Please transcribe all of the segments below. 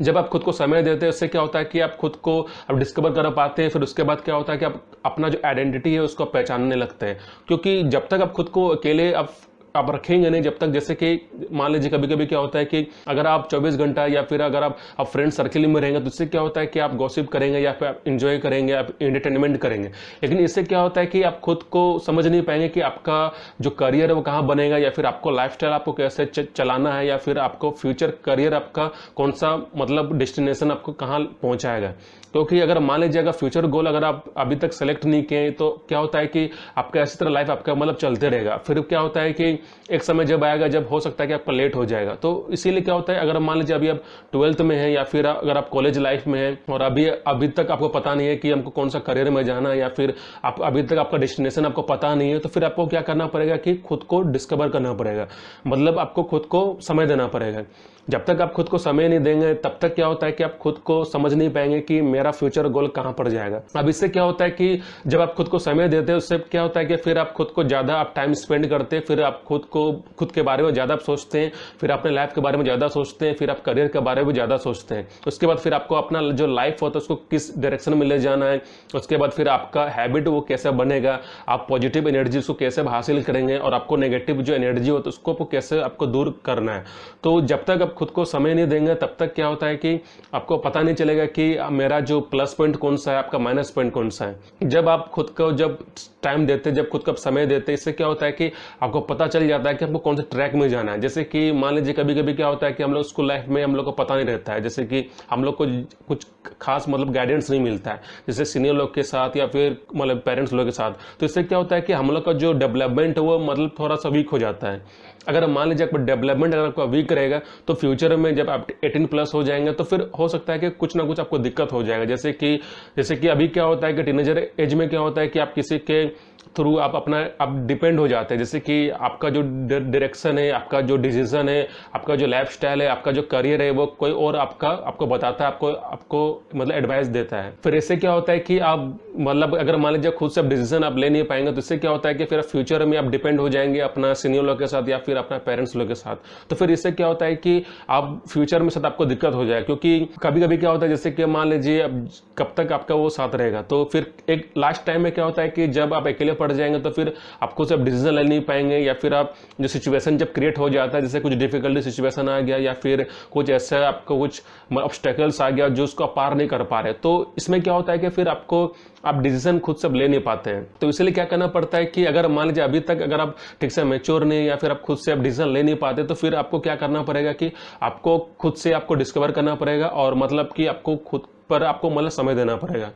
जब आप खुद को समय देते हैं उससे क्या होता है कि आप खुद को अब डिस्कवर कर पाते हैं। फिर उसके बाद क्या होता है कि आप अपना जो आइडेंटिटी है उसको पहचानने लगते हैं। क्योंकि जब तक आप खुद को अकेले आप रखेंगे नहीं, जब तक जैसे कि मान लीजिए कभी कभी क्या होता है कि अगर आप 24 घंटा या फिर अगर आप फ्रेंड सर्किल में रहेंगे तो इससे क्या होता है कि आप गॉसिप करेंगे या फिर आप इंजॉय करेंगे, आप एंटरटेनमेंट करेंगे। लेकिन इससे क्या होता है कि आप खुद को समझ नहीं पाएंगे कि आपका जो करियर है वो कहाँ बनेगा, या फिर आपको लाइफस्टाइल आपको कैसे चलाना है, या फिर आपको फ्यूचर करियर आपका कौन सा मतलब डेस्टिनेशन आपको कहाँ पहुंचाएगा। क्योंकि अगर मान लीजिए अगर फ्यूचर गोल अगर आप अभी तक सेलेक्ट नहीं किए तो क्या होता है कि आपका इसी तरह लाइफ आपका मतलब चलते रहेगा। फिर क्या होता है कि एक समय जब आएगा जब हो सकता है कि आपका लेट हो जाएगा। तो इसीलिए क्या होता है अगर मान लीजिए अभी आप 12th में हैं या फिर अगर आप कॉलेज लाइफ में हैं और अभी तक आपको पता नहीं है कि हमको कौन सा करियर में जाना है, या फिर आप अभी तक आपका डेस्टिनेशन आपको पता नहीं है, तो फिर आपको क्या करना पड़ेगा कि खुद को डिस्कवर करना पड़ेगा। मतलब आपको खुद को समय देना पड़ेगा। जब तक आप खुद को समय नहीं देंगे तब तक क्या होता है कि आप खुद को समझ नहीं पाएंगे कि मेरा फ्यूचर गोल कहां पर जाएगा। अब इससे क्या होता है कि जब आप खुद को समय देते हैं उससे क्या होता है कि फिर आप खुद को ज्यादा आप टाइम स्पेंड करते हैं, फिर आप खुद के बारे में ज्यादा सोचते हैं, फिर अपने लाइफ के बारे में ज्यादा सोचते हैं, फिर आप करियर के बारे में ज्यादा सोचते हैं। उसके बाद फिर आपको अपना जो लाइफ होता है उसको किस डायरेक्शन में ले जाना है, उसके बाद फिर आपका हैबिट वो कैसे बनेगा, आप पॉजिटिव एनर्जी उसको कैसे हासिल करेंगे, और आपको नेगेटिव जो एनर्जी होता है उसको कैसे आपको दूर करना है। तो जब तक आप खुद को समय नहीं देंगे तब तक क्या होता है कि आपको पता नहीं चलेगा कि मेरा जो प्लस पॉइंट कौन सा है, आपका माइनस पॉइंट कौन सा है। जब आप खुद को जब टाइम देते, जब खुद को समय देते, इससे क्या होता है कि आपको पता चल जाता है कि आपको कौन से ट्रैक में जाना है। जैसे कि मान लीजिए कभी कभी क्या होता है कि हम लोग स्कूल लाइफ में हम लोग को पता नहीं रहता है, जैसे कि हम लोग को कुछ खास मतलब गाइडेंस नहीं मिलता है, जैसे सीनियर लोग के साथ या फिर मतलब पेरेंट्स लोग के साथ। तो इससे क्या होता है कि हम लोग का जो डेवलपमेंट है वो मतलब थोड़ा सा वीक हो जाता है। अगर मान लीजिए आपका डेवलपमेंट अगर आपका वीक रहेगा तो फ्यूचर में जब आप 18+ हो जाएंगे तो फिर हो सकता है कि कुछ ना कुछ आपको दिक्कत हो जाएगा। जैसे कि अभी क्या होता है कि टीनेजर एज में क्या होता है कि आप किसी के थ्रू आप डिपेंड हो जाते हैं। जैसे कि आपका जो डायरेक्शन है, आपका जो डिसीजन है, आपका जो लाइफ स्टाइल है, आपका जो करियर है वो कोई और आपको बताता है, आपको मतलब एडवाइस देता है। फिर इससे क्या होता है कि आप मतलब अगर मान लीजिए खुद से आप डिसीजन आप ले नहीं पाएंगे तो इससे क्या होता है कि फिर फ्यूचर में आप डिपेंड हो जाएंगे अपना सीनियर लोग के साथ या फिर अपना पेरेंट्स लोग के साथ। तो फिर इससे क्या होता है कि आप फ्यूचर में साथ आपको दिक्कत हो जाए। क्योंकि कभी कभी क्या होता है जैसे कि मान लीजिए अब कब तक आपका वो साथ रहेगा, तो फिर एक लास्ट टाइम में क्या होता है कि जब आप अकेले पड़ जाएंगे तो फिर आपको सब डिसीजन ले नहीं पाएंगे, या फिर आप जो सिचुएशन जब क्रिएट हो जाता है, जैसे कुछ डिफिकल्टी सिचुएशन आ गया या फिर कुछ ऐसा आपको कुछ ऑब्स्टेकल्स आ गया जो उसको पार नहीं कर पा रहे, तो इसमें क्या होता है कि फिर आप डिसीजन खुद से ले नहीं पाते हैं। तो इसलिए क्या करना पड़ता है कि अगर मान लीजिए अभी तक अगर आप ठीक से मैच्योर नहीं या फिर आप खुद से आप डिसीजन ले नहीं पाते तो फिर आपको क्या करना पड़ेगा कि आपको खुद से आपको डिस्कवर करना पड़ेगा, और मतलब कि आपको खुद पर आपको मतलब समय देना पड़ेगा।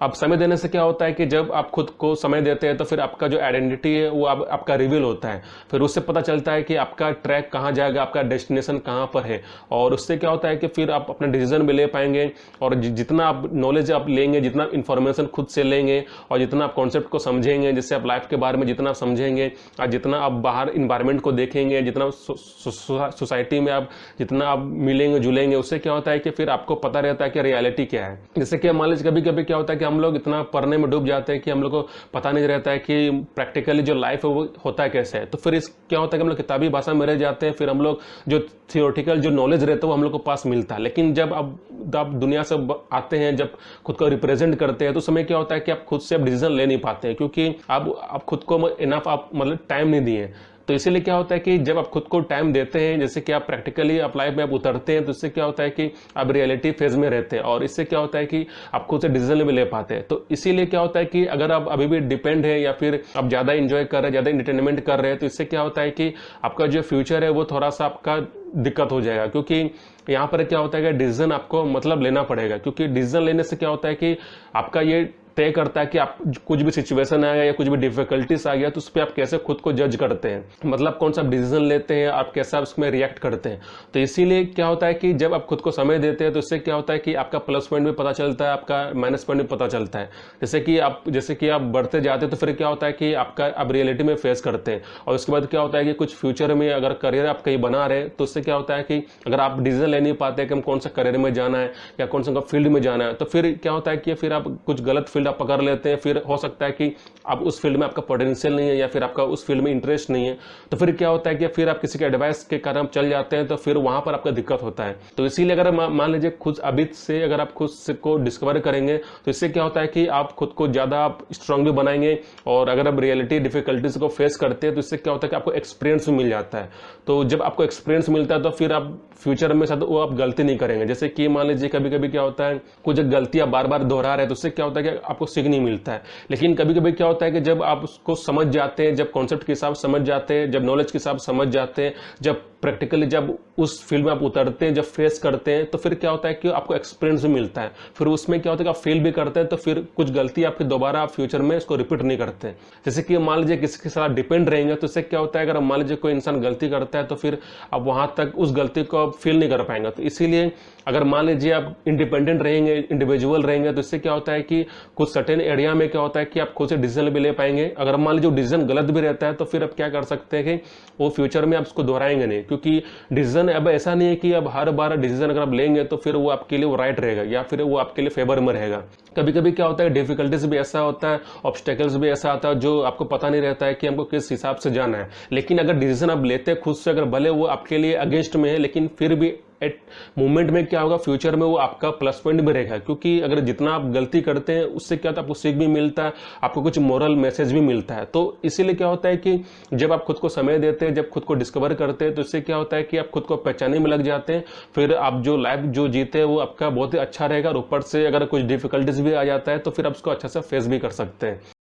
अब समय देने से क्या होता है कि जब आप खुद को समय देते हैं तो फिर आपका जो आइडेंटिटी है वो आपका रिवील होता है। फिर उससे पता चलता है कि आपका ट्रैक कहाँ जाएगा, आपका डेस्टिनेशन कहाँ पर है, और उससे क्या होता है कि फिर आप अपना डिसीजन भी ले पाएंगे। और जितना आप नॉलेज आप लेंगे, जितना इंफॉर्मेशन खुद से लेंगे और जितना आप कॉन्सेप्ट को समझेंगे, जैसे आप लाइफ के बारे में जितना समझेंगे और जितना आप बाहर इन्वायरमेंट को देखेंगे, जितना सोसाइटी में आप जितना आप मिलेंगे जुलेंगे, उससे क्या होता है कि फिर आपको पता रहता है कि रियलिटी क्या है। जैसे कि मान लीजिए कभी कभी क्या होता है कि हम लोग इतना पढ़ने में डूब जाते हैं कि हम लोग को पता नहीं रहता है कि प्रैक्टिकली जो लाइफ है वो होता है कैसे है। तो फिर इस क्या होता है कि हम लोग किताबी भाषा में रह जाते हैं, फिर हम लोग जो थियोरेटिकल जो नॉलेज रहता है वो हम लोग को पास मिलता है। लेकिन जब आप दुनिया से आते हैं, जब खुद को रिप्रेजेंट करते हैं, तो समय क्या होता है कि आप खुद से डिसीजन ले नहीं पाते हैं, क्योंकि आप खुद को इनफ आप मतलब टाइम नहीं दिए। तो इसीलिए क्या होता है कि जब आप खुद को टाइम देते हैं, जैसे कि आप प्रैक्टिकली आप लाइफ में आप उतरते हैं, तो इससे क्या होता है कि आप रियलिटी फेज में रहते हैं, और इससे क्या होता है कि आप खुद से डिसीजन भी ले पाते हैं। तो इसीलिए क्या होता है कि अगर आप अभी भी डिपेंड है या फिर आप ज्यादा इंजॉय कर रहे हैं, ज्यादा इंटरटेनमेंट कर रहे हैं, तो इससे क्या होता है कि आपका जो फ्यूचर है वो थोड़ा सा आपका दिक्कत हो जाएगा। क्योंकि यहाँ पर क्या होता है कि डिसीजन आपको मतलब लेना पड़ेगा, क्योंकि डिसीजन लेने से क्या होता है कि आपका ये तय करता है कि आप कुछ भी सिचुएशन आ गया या कुछ भी डिफिकल्टीज आ गया तो उस पर आप कैसे खुद को जज करते हैं, मतलब कौन सा डिसीजन लेते हैं, आप कैसा उसमें रिएक्ट करते हैं। तो इसीलिए क्या होता है कि जब आप खुद को समय देते हैं तो इससे क्या होता है कि आपका प्लस पॉइंट भी पता चलता है, आपका माइनस पॉइंट भी पता चलता है। जैसे कि आप बढ़ते जाते हैं तो फिर क्या होता है कि आप रियलिटी में फेस करते हैं, और उसके बाद क्या होता है कि कुछ फ्यूचर में अगर करियर आप कहीं बना रहे हैं तो उससे क्या होता है कि अगर आप डिसीजन ले नहीं पाते कि हम कौन सा करियर में जाना है या कौन सा फील्ड में जाना है, तो फिर क्या होता है कि फिर आप कुछ गलत फील्ड आप पकड़ लेते हैं, फिर हो सकता है कि आप उस फील्ड में आपका पोटेंशियल नहीं है या फिर आपका उस फील्ड में इंटरेस्ट नहीं है, तो फिर क्या होता है कि फिर आप किसी के एडवाइस के कारण चल जाते हैं, तो फिर वहां पर आपका दिक्कत होता है। तो इसीलिए अगर मान लीजिए खुद अभी से अगर आप खुद से को डिस्कवर करेंगे तो इससे क्या होता है कि आप खुद को ज़्यादा आप स्ट्रांग भी बनाएंगे, और अगर आप रियलिटी डिफिकल्टीज को फेस करते हैं तो इससे क्या होता है कि आपको एक्सपीरियंस भी मिल जाता है। तो जब आपको एक्सपीरियंस मिलता है तो फिर आप फ्यूचर में शायद वो आप गलती नहीं करेंगे। जैसे कि मान लीजिए कभी कभी क्या होता है, कुछ गलतियां बार बार दोहरा रहे हैं तो उससे क्या होता है कि आपको सीख नहीं मिलता है। लेकिन कभी कभी क्या होता है कि जब आप उसको समझ जाते हैं, जब कॉन्सेप्ट के हिसाब समझ जाते हैं, जब नॉलेज के हिसाब समझ जाते हैं, जब प्रैक्टिकली जब उस फील्ड में आप उतरते हैं, जब फेस करते हैं, तो फिर क्या होता है कि आपको एक्सपीरियंस भी मिलता है। फिर उसमें क्या होता है कि आप फेल भी करते हैं तो फिर कुछ गलती आपकी दोबारा आप फ्यूचर में इसको रिपीट नहीं करते। जैसे कि मान लीजिए किसी के साथ डिपेंड रहेंगे तो इससे क्या होता है, अगर मान लीजिए कोई इंसान गलती करता है तो फिर आप वहां तक उस गलती को आप फील नहीं कर पाएंगे। तो इसीलिए अगर मान लीजिए आप इंडिपेंडेंट रहेंगे, इंडिविजुअल रहेंगे, तो इससे क्या होता है कि कुछ सर्टेन एरिया में क्या होता है कि आप खुद से डिसीजन भी ले पाएंगे। अगर मान लीजिए डिसीजन गलत भी रहता है तो फिर आप क्या कर सकते हैं कि वो फ्यूचर में आप उसको दोहराएंगे नहीं, क्योंकि डिसीजन अब ऐसा नहीं है कि अब हर बार डिसीजन अगर आप लेंगे तो फिर वो आपके लिए वो राइट रहेगा या फिर वो आपके लिए फेवर में रहेगा। कभी कभी क्या होता है, डिफिकल्टीज भी ऐसा होता है, ऑब्स्टेकल्स भी ऐसा आता है जो आपको पता नहीं रहता है कि हमको किस हिसाब से जाना है। लेकिन अगर डिसीजन आप लेते हैं खुद से, अगर भले वो आपके लिए अगेंस्ट में है, लेकिन फिर भी एट मूवमेंट में क्या होगा, फ्यूचर में वो आपका प्लस पॉइंट भी रहेगा। क्योंकि अगर जितना आप गलती करते हैं उससे क्या होता है, आपको सीख भी मिलता है, आपको कुछ मोरल मैसेज भी मिलता है। तो इसीलिए क्या होता है कि जब आप खुद को समय देते हैं, जब खुद को डिस्कवर करते हैं, तो इससे क्या होता है कि आप खुद को पहचानने में लग जाते हैं। फिर आप जो लाइफ जो जीते हैं वो आपका बहुत ही अच्छा रहेगा, और ऊपर से अगर कुछ डिफिकल्टीज भी आ जाता है तो फिर आप उसको अच्छा से फेस भी कर सकते हैं।